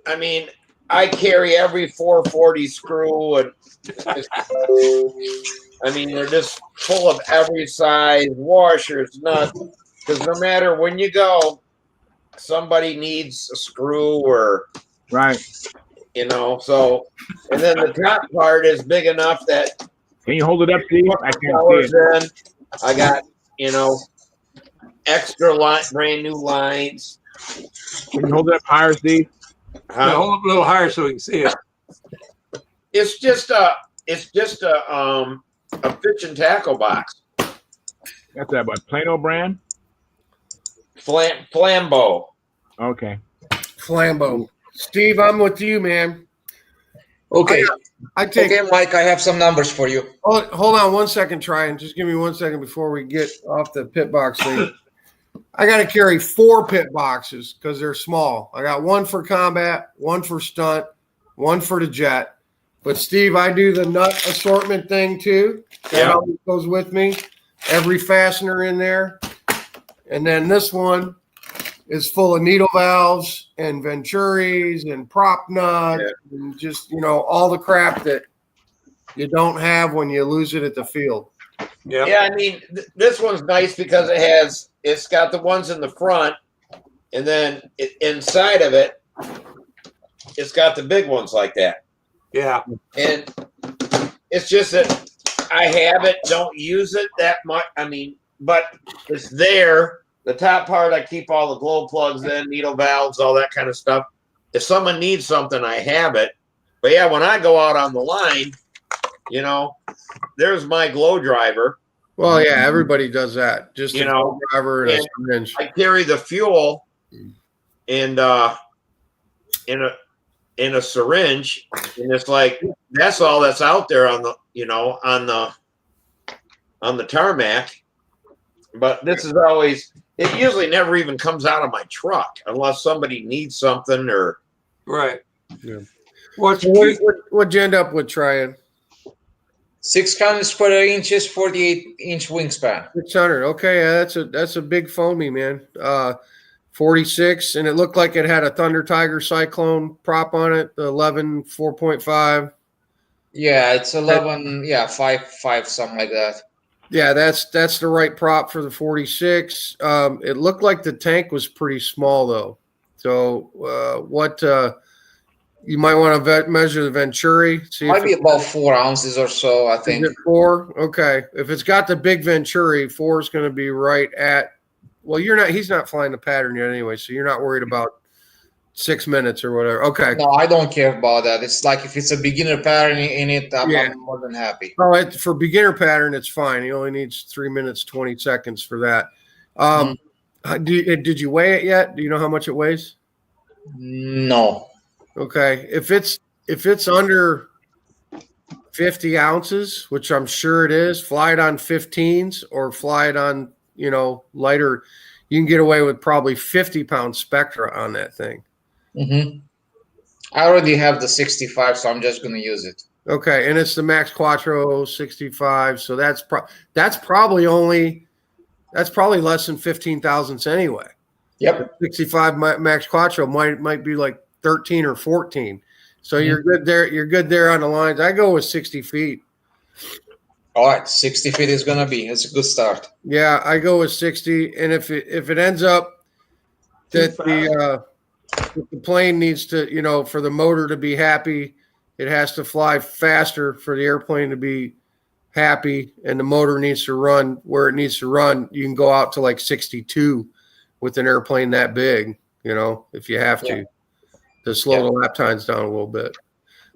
I mean, I carry every 440 screw, and I mean they're just full of every size, washers, nuts. Because no matter when you go, somebody needs a screw or right. You know, so and then the top part is big enough that can you hold it up, Steve? I can't see it. in. I got, you know, extra brand new lines. Can you hold it up higher, Steve? Yeah, hold up a little higher so we can see it. It's just a pitch and tackle box. That's that what Plano brand? Flambeau. Okay. Flambeau. Steve, I'm with you, man. Okay. Okay, Mike, I have some numbers for you. Hold on 1 second, Tryon. Just give me 1 second before we get off the pit box thing. I got to carry 4 pit boxes because they're small. I got one for combat, one for stunt, one for the jet. But Steve, I do the nut assortment thing too. That always goes with me. Every fastener in there. And then this one is full of needle valves and venturis and prop nuts and just, you know, all the crap that you don't have when you lose it at the field. Yeah. Yeah, I mean, this one's nice because it's got the ones in the front, and then inside of it, it's got the big ones like that. Yeah. And it's just that I have it, don't use it that much. I mean, but it's there. The top part, I keep all the glow plugs in, needle valves, all that kind of stuff. If someone needs something, I have it. But yeah, when I go out on the line, you know, there's my glow driver. Well, yeah, everybody does that. Just you a know, driver and a syringe. I carry the fuel and in a syringe, and it's like that's all that's out there on the on the tarmac. But this is always. It usually never even comes out of my truck unless somebody needs something or right. Yeah. What's So what'd you end up with, Tryon? 600 square inches, 48-inch wingspan. 600. Okay, yeah, that's a big foamy, man. 46, and it looked like it had a Thunder Tiger Cyclone prop on it, the 11 4.5. Yeah, it's 11. Yeah, 5, something like that. Yeah, that's the right prop for the 46. It looked like the tank was pretty small though. So what you might want to measure the Venturi. See, Might be about 4 ounces or so, I think. Is it 4? Okay. If it's got the big Venturi, 4 is going to be right at. Well, he's not flying the pattern yet anyway, so you're not worried about 6 minutes or whatever. Okay. No, I don't care about that. It's like if it's a beginner pattern in it, I'm more than happy. Oh, for beginner pattern, it's fine. He only needs 3 minutes, 20 seconds for that. Did you weigh it yet? Do you know how much it weighs? No. Okay. If it's under 50 ounces, which I'm sure it is, fly it on 15s or fly it on, lighter. You can get away with probably 50-pound Spectra on that thing. I already have the 65, so I'm just going to use it. Okay, and it's the Max Quattro 65, so that's probably less than 15 thousandths anyway. Yep. 65 Max Quattro might be like 13 or 14. So you're good there. You're good there on the lines. I go with 60 feet. All right, 60 feet is gonna be. It's a good start. Yeah, I go with 60, and if it ends up that the plane needs to, for the motor to be happy, it has to fly faster for the airplane to be happy, and the motor needs to run where it needs to run. You can go out to like 62 with an airplane that big, if you have to slow the lap times down a little bit.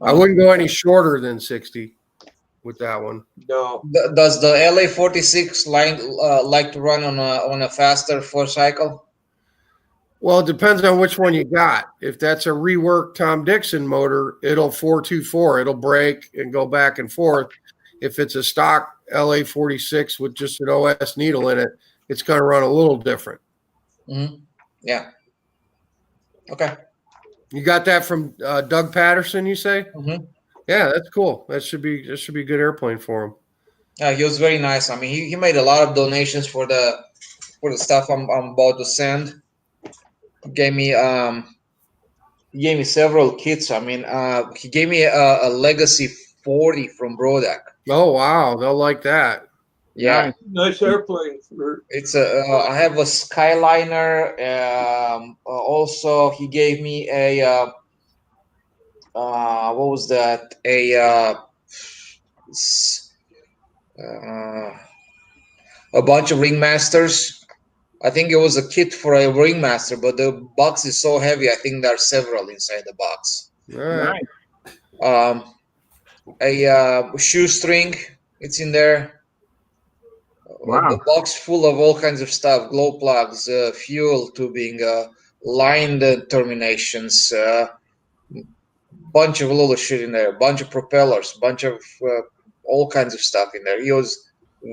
I wouldn't go any shorter than 60 with that one. No. Does the LA-46 like to run on a faster 4 cycle? Well, it depends on which one you got. If that's a reworked Tom Dixon motor, it'll 424. It'll break and go back and forth. If it's a stock LA-46 with just an OS needle in it, it's going to run a little different. Yeah. Okay. You got that from Doug Patterson, you say? Yeah, that's cool. That should be a good airplane for him. Yeah, he was very nice. I mean, he made a lot of donations for the stuff I'm about to send. He gave me several kits. I mean, he gave me a Legacy 40 from Brodak. Oh wow, they'll like that. Yeah, nice airplane. It's I have a Skyliner. Also, he gave me a what was that? A bunch of Ringmasters. I think it was a kit for a Ringmaster, but the box is so heavy. I think there are several inside the box. Right. A shoestring. It's in there. Wow. The box full of all kinds of stuff: glow plugs, fuel tubing, line terminations, bunch of little shit in there, bunch of propellers, bunch of all kinds of stuff in there. He was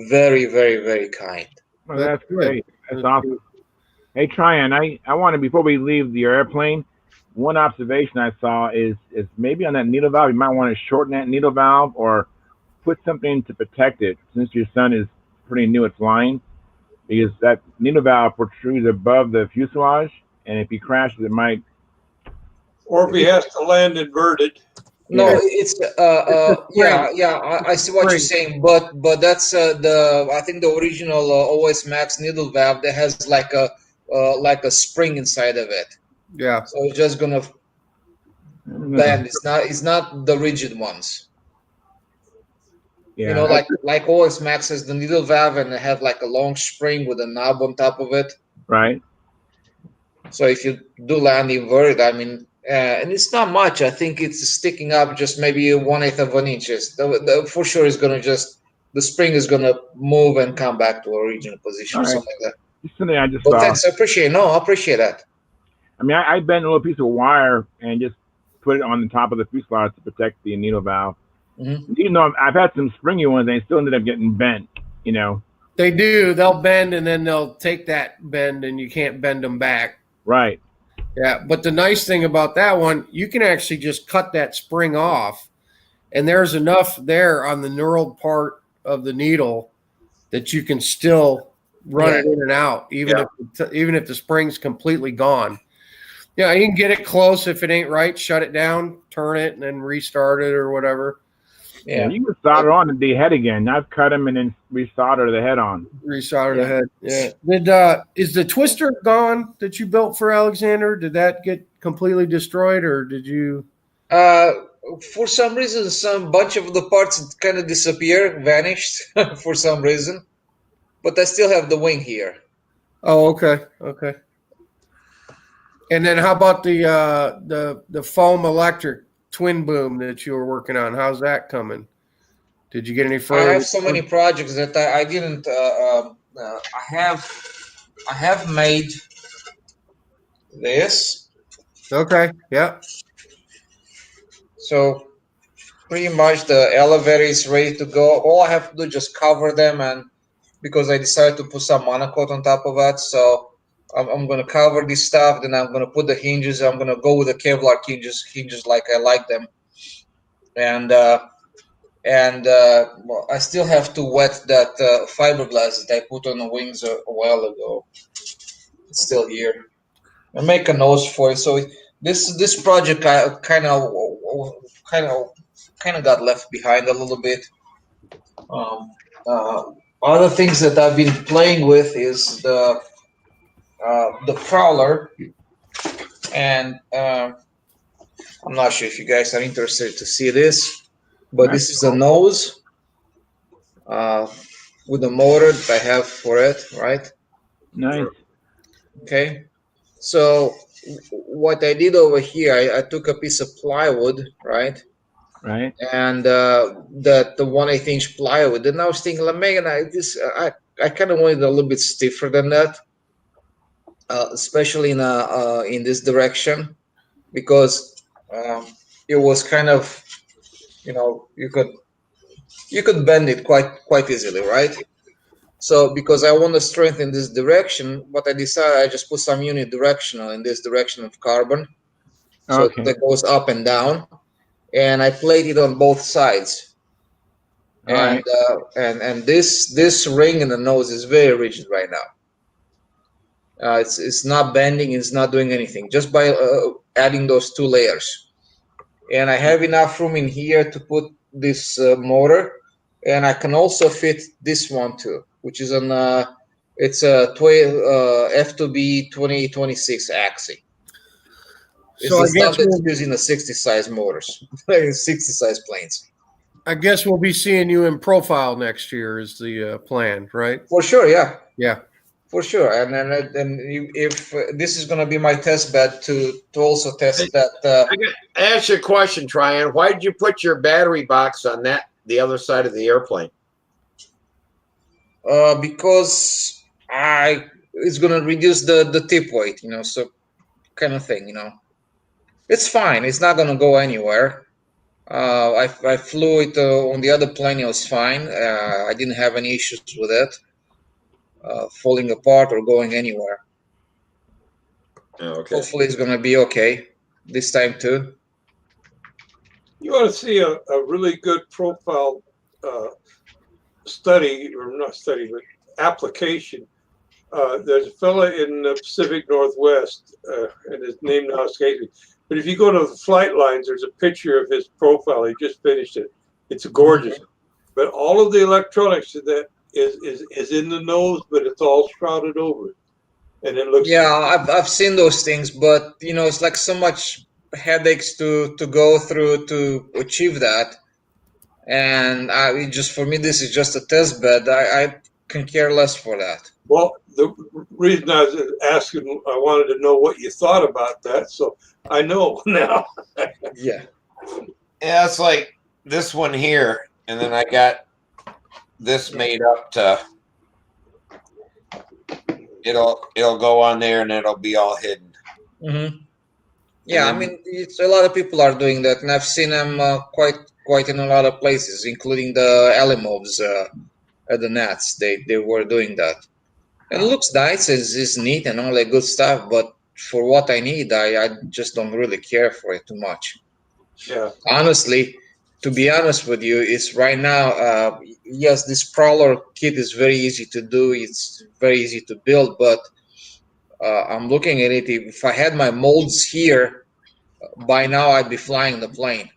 very, very, very kind. Well, that's great. That's awesome. Hey, Tryon, I want to, before we leave the airplane, one observation I saw is maybe on that needle valve, you might want to shorten that needle valve or put something to protect it, since your son is pretty new at flying, because that needle valve protrudes above the fuselage, and if he crashes, it might. Or if he has to land inverted. No, it's I see what you're saying, but that's I think the original OS Max needle valve that has like a spring inside of it. Yeah. So it's just gonna bend. It's not the rigid ones. Yeah. Like OS Max has the needle valve and it have like a long spring with a knob on top of it. Right. So if you do land inverted, I mean. And it's not much. I think it's sticking up just maybe 1/8 of an inch. For sure, it's gonna the spring is gonna move and come back to original position, or something like that. Just something I just But saw. thanks, I appreciate that. I mean, I bent a little piece of wire and just put it on the top of the fuselage to protect the needle valve. Even though I've had some springy ones, they still ended up getting bent. They do. They'll bend and then they'll take that bend, and you can't bend them back. Right. Yeah, but the nice thing about that one, you can actually just cut that spring off, and there's enough there on the knurled part of the needle that you can still run it in and out, even if the spring's completely gone. Yeah, you can get it close. If it ain't right, shut it down, turn it, and then restart it or whatever. Yeah, you can solder on the head again. I've cut them and then resolder the head on. Resolder the head. Yeah. Is the twister gone that you built for Alexander? Did that get completely destroyed, or did you? For some reason, some bunch of the parts kind of disappeared, vanished for some reason. But I still have the wing here. Oh, okay, okay. And then how about the foam electric twin boom that you were working on? How's that coming? Did you get any further? I have so many projects that I didn't. I have made this. Okay. Yeah. So pretty much the elevator is ready to go. All I have to do is just cover them, and because I decided to put some monocoat on top of that, so I'm going to cover this stuff. Then I'm going to put the hinges. I'm going to go with the Kevlar hinges like I like them, and well, I still have to wet that fiberglass that I put on the wings a while ago. It's still here. I make a nose for it. So this project I kind of got left behind a little bit. Other things that I've been playing with is the prowler, and I'm not sure if you guys are interested to see this, but this is the nose with the motor that I have for it, right? Nice. Okay. So what I did over here, I took a piece of plywood, right? Right. And the 1/8 inch plywood, and I was thinking, like, Megan, I kind of wanted it a little bit stiffer than that, especially in this direction, because it was kind of, you could bend it quite easily, right? So because I want to strengthen this direction, what I decided, I just put some unidirectional in this direction of carbon, so that goes up and down, and I played it on both sides. And this ring in the nose is very rigid right now. It's not bending, it's not doing anything, just by adding those 2 layers. And I have enough room in here to put this motor, and I can also fit this one too, which is on it's a F2B 2026 Axie. It's the stuff that's using the 60 size motors, 60 size planes. I guess we'll be seeing you in profile next year is the plan, right? For sure, yeah. Yeah. For sure, and then if this is going to be my test bed to also test that. I ask you a question, Tryon. Why did you put your battery box on the other side of the airplane? Because it's going to reduce the tip weight, so kind of thing, It's fine. It's not going to go anywhere. I flew it on the other plane. It was fine. I didn't have any issues with it. Falling apart or going anywhere. Okay. Hopefully it's going to be okay this time too. You want to see a really good profile study, or not study, but application. There's a fella in the Pacific Northwest, and his name now escapes me. But if you go to the flight lines, there's a picture of his profile. He just finished it. It's gorgeous. But all of the electronics that is in the nose, but it's all shrouded over it, and it looks. Yeah, I've seen those things, but it's like so much headaches to go through to achieve that, and for me this is just a test bed. I can care less for that. Well, the reason I was asking, I wanted to know what you thought about that, so I know now. Yeah, it's like this one here, and then I got this made up to it'll go on there and it'll be all hidden. Mm-hmm. Yeah, I mean, a lot of people are doing that, and I've seen them quite in a lot of places, including the Aero-modeling at the Nats. They were doing that, and it looks nice. It's neat and all that good stuff, but for what I need, I just don't really care for it too much. Yeah. Honestly, to be honest with you, it's right now. Yes, this Prowler kit is very easy to do. It's very easy to build, but I'm looking at it. If I had my molds here, by now I'd be flying the plane.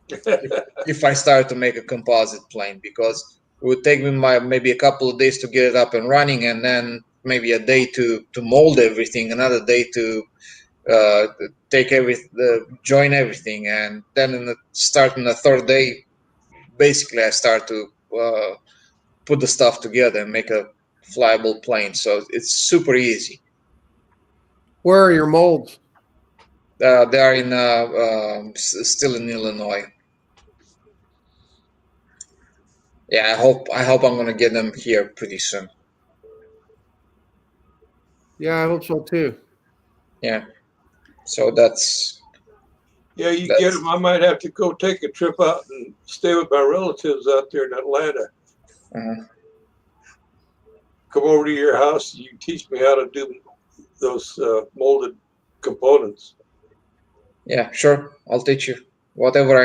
If I started to make a composite plane, because it would take me maybe a couple of days to get it up and running, and then maybe a day to mold everything, another day to take join everything, and then starting the third day, basically I start to put the stuff together and make a flyable plane. So it's super easy. Where are your molds? They are in still in Illinois. Yeah, I hope I'm gonna get them here pretty soon. Yeah, I hope so too. Yeah. So that's. Yeah, you get them. I might have to go take a trip out and stay with my relatives out there in Atlanta. Come over to your house. You can teach me how to do those molded components. Yeah, sure. I'll teach you whatever I